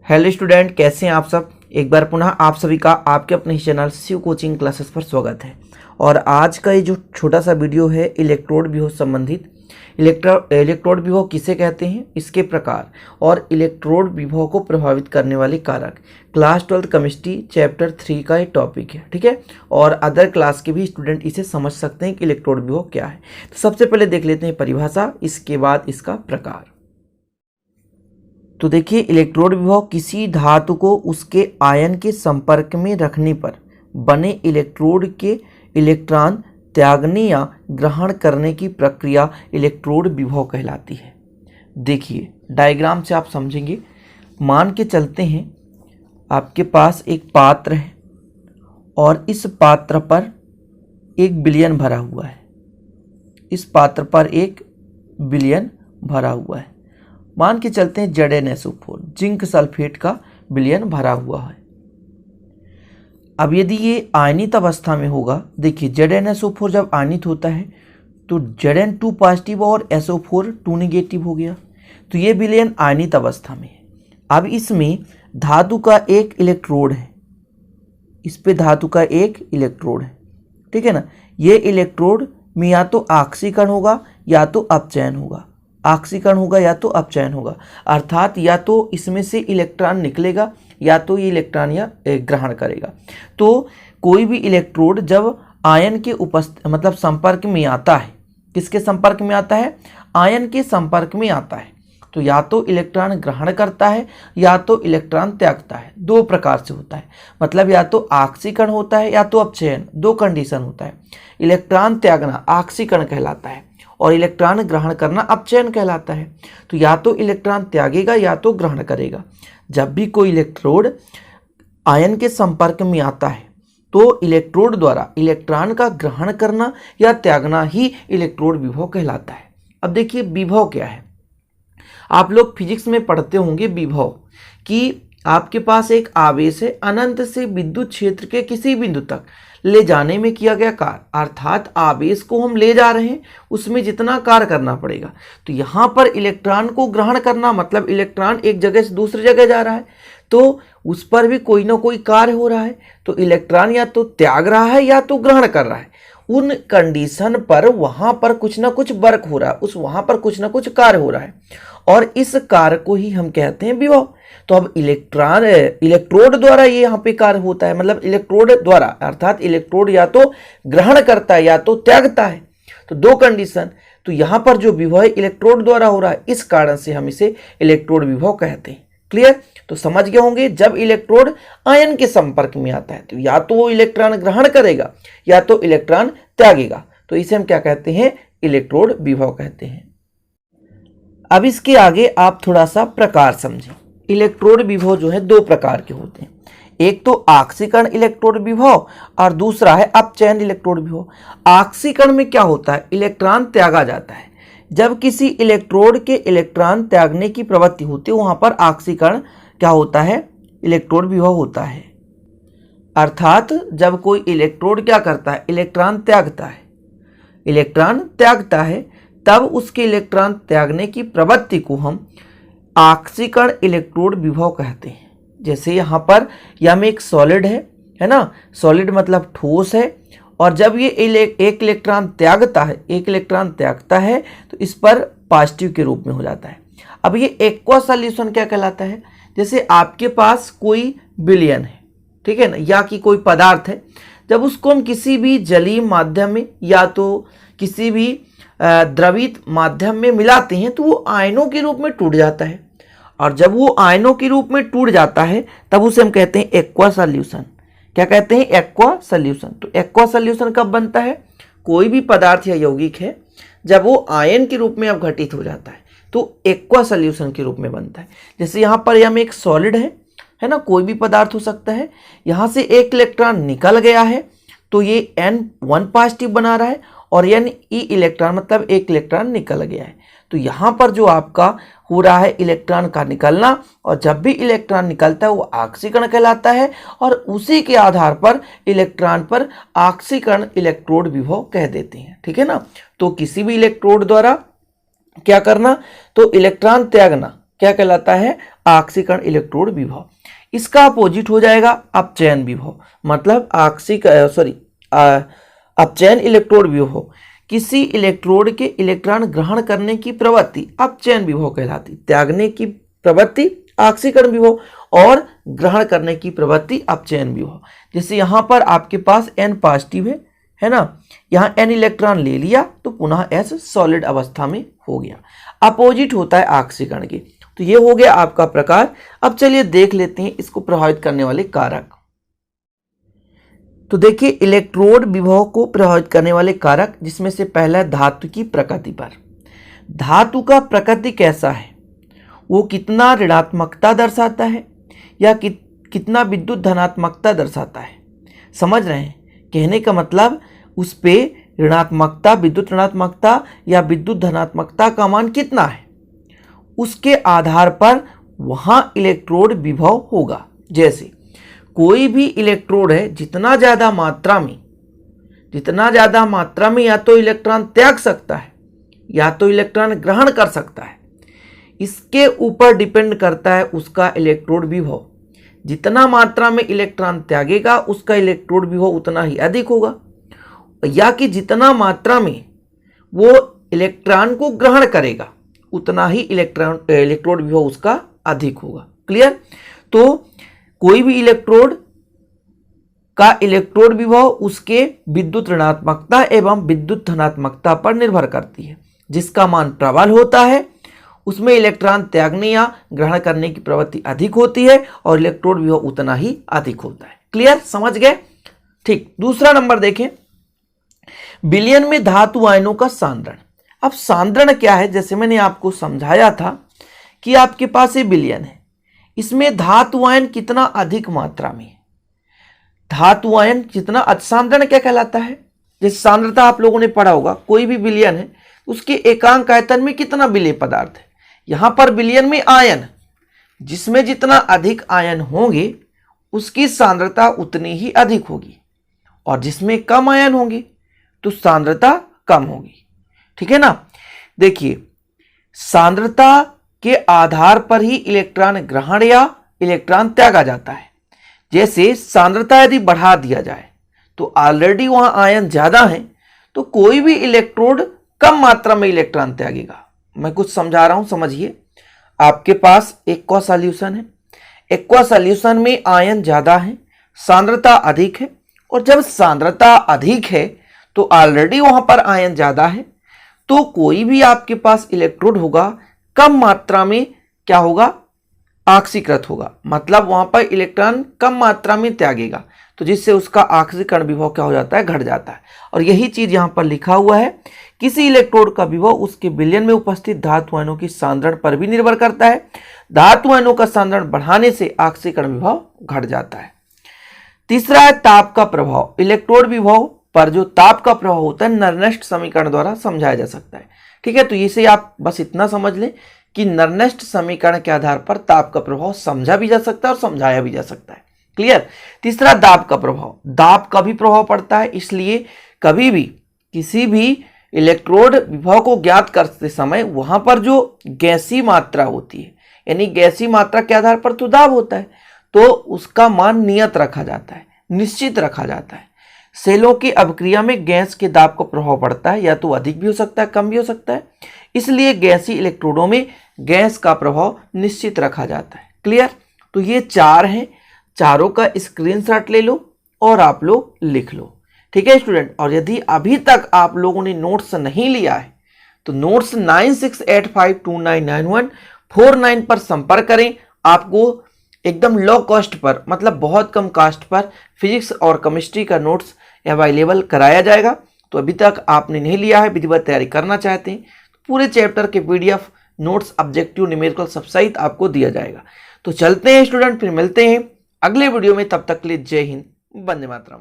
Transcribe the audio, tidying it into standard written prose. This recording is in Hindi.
हेलो स्टूडेंट, कैसे हैं आप सब। एक बार पुनः आप सभी का आपके अपने ही चैनल शिव कोचिंग क्लासेस पर स्वागत है। और आज का ये जो छोटा सा वीडियो है इलेक्ट्रोड विभव संबंधित। इलेक्ट्रोड विभव किसे कहते हैं, इसके प्रकार और इलेक्ट्रोड विभव को प्रभावित करने वाले कारक क्लास 12 केमिस्ट्री चैप्टर 3 का ये टॉपिक है। ठीक है, और अदर क्लास के भी स्टूडेंट इसे समझ सकते हैं कि इलेक्ट्रोड विभव क्या है। तो सबसे पहले देख लेते हैं परिभाषा, इसके बाद इसका प्रकार। तो देखिए, इलेक्ट्रोड विभव किसी धातु को उसके आयन के संपर्क में रखने पर बने इलेक्ट्रोड के इलेक्ट्रॉन त्यागने या ग्रहण करने की प्रक्रिया इलेक्ट्रोड विभव कहलाती है। देखिए डायग्राम से आप समझेंगे। मान के चलते हैं आपके पास एक पात्र है और इस पात्र पर एक विलयन भरा हुआ है। इस पात्र पर एक विलयन भरा हुआ है। मान के चलते हैं ZnSO4 जिंक सल्फेट का विलयन भरा हुआ है। अब यदि ये आयनित अवस्था में होगा, देखिए ZnSO4 जब आयनित होता है तो Zn2 पॉजिटिव और SO4 2 निगेटिव हो गया, तो ये विलयन आयनित अवस्था में है। अब इसमें धातु का एक इलेक्ट्रोड है, इस पे धातु का एक इलेक्ट्रोड है, ठीक है ना। ये इलेक्ट्रोड में या तो आक्सीकरण होगा या तो अपचयन होगा, आक्सीकरण होगा या तो अपचयन होगा, अर्थात या तो इसमें से इलेक्ट्रॉन निकलेगा या तो ये इलेक्ट्रॉन या ग्रहण करेगा। तो कोई भी इलेक्ट्रोड जब आयन के मतलब संपर्क में आता है, किसके संपर्क में आता है, आयन के संपर्क में आता है, तो या तो इलेक्ट्रॉन ग्रहण करता है या तो इलेक्ट्रॉन त्यागता है। दो प्रकार से होता है, मतलब या तो आक्सीकरण होता है या तो अपचयन, दो कंडीशन होता है। इलेक्ट्रॉन त्यागना आक्सीकरण कहलाता है और इलेक्ट्रॉन ग्रहण करना अपचयन कहलाता है। तो या तो इलेक्ट्रॉन त्यागेगा या तो ग्रहण करेगा। जब भी कोई इलेक्ट्रोड आयन के संपर्क में आता है तो इलेक्ट्रोड द्वारा इलेक्ट्रॉन का ग्रहण करना या त्यागना ही इलेक्ट्रोड विभव कहलाता है। अब देखिए विभव क्या है, आप लोग फिजिक्स में पढ़ते होंगे विभव कि आपके पास एक आवेश है, अनंत से विद्युत क्षेत्र के किसी बिंदु तक ले जाने में किया गया कार्य, अर्थात आवेश को हम ले जा रहे हैं उसमें जितना कार्य करना पड़ेगा। तो यहाँ पर इलेक्ट्रॉन को ग्रहण करना मतलब इलेक्ट्रॉन एक जगह से दूसरी जगह जा रहा है तो उस पर भी कोई ना कोई कार्य हो रहा है। तो इलेक्ट्रॉन या तो त्याग रहा है या तो ग्रहण कर रहा है। उन कंडीशन पर वहां पर कुछ ना कुछ वर्क हो रहा है, उस वहां पर कुछ ना कुछ कार्य हो रहा है और इस कार्य को ही हम कहते हैं विभव। तो अब इलेक्ट्रोड द्वारा ये यहाँ पे कार्य होता है, मतलब इलेक्ट्रोड द्वारा, अर्थात इलेक्ट्रोड या तो ग्रहण करता है या तो त्यागता है। तो दो कंडीशन, तो यहाँ पर जो विभव है इलेक्ट्रोड द्वारा हो रहा है, इस कारण से हम इसे इलेक्ट्रोड विभव कहते हैं। क्लियर, तो समझ गए होंगे। जब इलेक्ट्रोड आयन के संपर्क में आता है तो या तो वो इलेक्ट्रॉन ग्रहण करेगा या तो इलेक्ट्रॉन त्यागेगा, तो इसे हम क्या कहते हैं, इलेक्ट्रोड विभव कहते हैं। अब इसके आगे आप थोड़ा सा प्रकार समझें। इलेक्ट्रोड विभव जो है दो प्रकार के होते हैं, एक तो आक्सीकरण इलेक्ट्रोड विभव और दूसरा है अपचयन इलेक्ट्रोड विभव। आक्सीकरण में क्या होता है, इलेक्ट्रॉन त्यागा जाता है। जब किसी इलेक्ट्रोड के इलेक्ट्रॉन त्यागने की प्रवृत्ति होती है वहां पर आक्सीकरण क्या होता है, इलेक्ट्रोड विभव होता है। अर्थात जब कोई इलेक्ट्रोड क्या करता है, इलेक्ट्रॉन त्यागता है, इलेक्ट्रॉन त्यागता है, तब उसके इलेक्ट्रॉन त्यागने की प्रवृत्ति को हम आक्सीकरण इलेक्ट्रोड विभव कहते हैं। जैसे यहाँ पर यह में एक सॉलिड है ना, सॉलिड मतलब ठोस है, और जब ये एक इलेक्ट्रॉन त्यागता है, एक इलेक्ट्रॉन त्यागता है तो इस पर पॉजिटिव के रूप में हो जाता है। अब ये एक्वा सॉल्यूशन क्या कहलाता है, जैसे आपके पास कोई विलयन है, ठीक है ना, या कि कोई पदार्थ है, जब उसको हम किसी भी जलीय माध्यम में या तो किसी भी द्रवित माध्यम में मिलाते हैं तो वो आयनों के रूप में टूट जाता है, और जब वो आयनों के रूप में टूट जाता है तब उसे हम कहते हैं एक्वा सॉल्यूशन। क्या कहते हैं, एक्वा सॉल्यूशन। तो एक्वा सॉल्यूशन कब बनता है, कोई भी पदार्थ या यौगिक है जब वो आयन के रूप में अपघटित हो जाता है तो एक्वा सॉल्यूशन के रूप में बनता है। जैसे यहाँ पर यह में एक सॉलिड है ना, कोई भी पदार्थ हो सकता है, यहाँ से एक इलेक्ट्रॉन निकल गया है तो ये N1 पॉजिटिव बना रहा है और N ई इलेक्ट्रॉन मतलब एक इलेक्ट्रॉन निकल गया है। तो यहाँ पर जो आपका हो रहा है इलेक्ट्रॉन का निकलना, और जब भी इलेक्ट्रॉन निकलता है वो आक्सीकरण कहलाता है और उसी के आधार पर इलेक्ट्रॉन पर आक्सीकरण इलेक्ट्रोड विभव कह देते हैं। ठीक है ना, तो किसी भी इलेक्ट्रोड द्वारा क्या करना, तो इलेक्ट्रॉन त्यागना क्या कहलाता है? आक्सीकरण इलेक्ट्रोड विभव। इसका अपोजिट हो जाएगा अपचयन विभव, मतलब अपचयन इलेक्ट्रोड विभव। किसी इलेक्ट्रोड के इलेक्ट्रॉन ग्रहण करने की प्रवृत्ति अपचयन विभव कहलाती, त्यागने की प्रवृत्ति आक्सीकरण विभव और ग्रहण करने की प्रवृत्ति अपचयन विभव। जैसे यहाँ पर आपके पास N पॉजिटिव है ना, यहाँ N इलेक्ट्रॉन ले लिया तो पुनः S सॉलिड अवस्था में हो गया, अपोजिट होता है आक्सीकरण के। तो ये हो गया आपका प्रकार। अब चलिए देख लेते हैं इसको प्रभावित करने वाले कारक। तो देखिए इलेक्ट्रोड विभव को प्रभावित करने वाले कारक, जिसमें से पहला है धातु की प्रकृति पर। धातु का प्रकृति कैसा है, वो कितना ऋणात्मकता दर्शाता है या कितना विद्युत धनात्मकता दर्शाता है। समझ रहे हैं? कहने का मतलब उस पे ऋणात्मकता, विद्युत ऋणात्मकता या विद्युत धनात्मकता का मान कितना है, उसके आधार पर वहां इलेक्ट्रोड विभव होगा। जैसे कोई भी इलेक्ट्रोड है, जितना ज़्यादा मात्रा में या तो इलेक्ट्रॉन त्याग सकता है या तो इलेक्ट्रॉन ग्रहण कर सकता है, इसके ऊपर डिपेंड करता है उसका इलेक्ट्रोड विभव। जितना मात्रा में इलेक्ट्रॉन त्यागेगा उसका इलेक्ट्रोड विभव उतना ही अधिक होगा, या कि जितना मात्रा में वो इलेक्ट्रॉन को ग्रहण करेगा उतना ही इलेक्ट्रोड विभव उसका अधिक होगा। क्लियर? तो कोई भी इलेक्ट्रोड का इलेक्ट्रोड विभव उसके विद्युत ऋणात्मकता एवं विद्युत धनात्मकता पर निर्भर करती है। जिसका मान प्रबल होता है उसमें इलेक्ट्रॉन त्यागने या ग्रहण करने की प्रवृत्ति अधिक होती है और इलेक्ट्रोड विभव उतना ही अधिक होता है। क्लियर? समझ गए? ठीक। दूसरा नंबर देखें, विलयन में धातु आयनों का सांद्रण। अब सांद्रण क्या है? जैसे मैंने आपको समझाया था कि आपके पास ये विलयन है, इसमें धातु आयन कितना अधिक मात्रा में है, धातु आयन कितना। सांद्रण क्या कहलाता है? जैसे सांद्रता आप लोगों ने पढ़ा होगा, कोई भी विलयन है उसके एकांक आयतन में कितना विलेय पदार्थ है। यहां पर विलयन में आयन, जिसमें जितना अधिक आयन होंगे उसकी सांद्रता उतनी ही अधिक होगी, और जिसमें कम आयन होंगे तो सांद्रता कम होगी। ठीक है ना? देखिए सांद्रता के आधार पर ही इलेक्ट्रॉन ग्रहण या इलेक्ट्रॉन त्यागा जाता है। जैसे सांद्रता यदि बढ़ा दिया जाए तो ऑलरेडी वहां आयन ज्यादा है, तो कोई भी इलेक्ट्रोड कम मात्रा में इलेक्ट्रॉन त्यागेगा। मैं कुछ समझा रहा हूं, समझिए। आपके पास एक्वा सॉल्यूशन है, एक्वा सॉल्यूशन में आयन ज्यादा है, सांद्रता अधिक है, और जब सांद्रता अधिक है तो ऑलरेडी वहां पर आयन ज्यादा है, तो कोई भी आपके पास इलेक्ट्रोड होगा कम मात्रा में क्या होगा? ऑक्सीकृत होगा, मतलब वहां पर इलेक्ट्रॉन कम मात्रा में त्यागेगा, तो जिससे उसका ऑक्सीकरण विभव क्या हो जाता है? घट जाता है। और यही चीज यहां पर लिखा हुआ है, किसी इलेक्ट्रोड का विभव उसके विलयन में उपस्थित धातु आयनों की सांद्रण पर भी निर्भर करता है। धातु आयनों का सांद्रण बढ़ाने से ऑक्सीकरण विभव घट जाता है। तीसरा है ताप का प्रभाव। इलेक्ट्रोड विभव पर जो ताप का प्रभाव होता है नर्नेस्ट समीकरण द्वारा समझाया जा सकता है। ठीक है? तो इसे आप बस इतना समझ लें कि नर्नेस्ट समीकरण के आधार पर ताप का प्रभाव समझा भी जा सकता है और समझाया भी जा सकता है। क्लियर? तीसरा दाब का प्रभाव। दाब का भी प्रभाव पड़ता है, इसलिए कभी भी किसी भी इलेक्ट्रोड विभव को ज्ञात करते समय वहां पर जो गैसीय मात्रा होती है, यानी गैसीय मात्रा के आधार पर तो दाब होता है, तो उसका मान नियत रखा जाता है, निश्चित रखा जाता है। सेलों की अभिक्रिया में गैस के दाब का प्रभाव पड़ता है, या तो अधिक भी हो सकता है, कम भी हो सकता है, इसलिए गैसीय इलेक्ट्रोडों में गैस का प्रभाव निश्चित रखा जाता है। क्लियर? तो ये चार हैं, चारों का स्क्रीनशॉट ले लो और आप लोग लिख लो। ठीक है स्टूडेंट? और यदि अभी तक आप लोगों ने नोट्स नहीं लिया है तो नोट्स 9685299149 पर संपर्क करें। आपको एकदम लो कॉस्ट पर, मतलब बहुत कम कॉस्ट पर फिजिक्स और केमिस्ट्री का नोट्स अवेलेबल कराया जाएगा। तो अभी तक आपने नहीं लिया है, विधिवत तैयारी करना चाहते हैं, तो पूरे चैप्टर के पीडीएफ नोट्स ऑब्जेक्टिव न्यूमेरिकल सब सहित आपको दिया जाएगा। तो चलते हैं स्टूडेंट, फिर मिलते हैं अगले वीडियो में। तब तक के लिए जय हिंद, वंदे मातरम।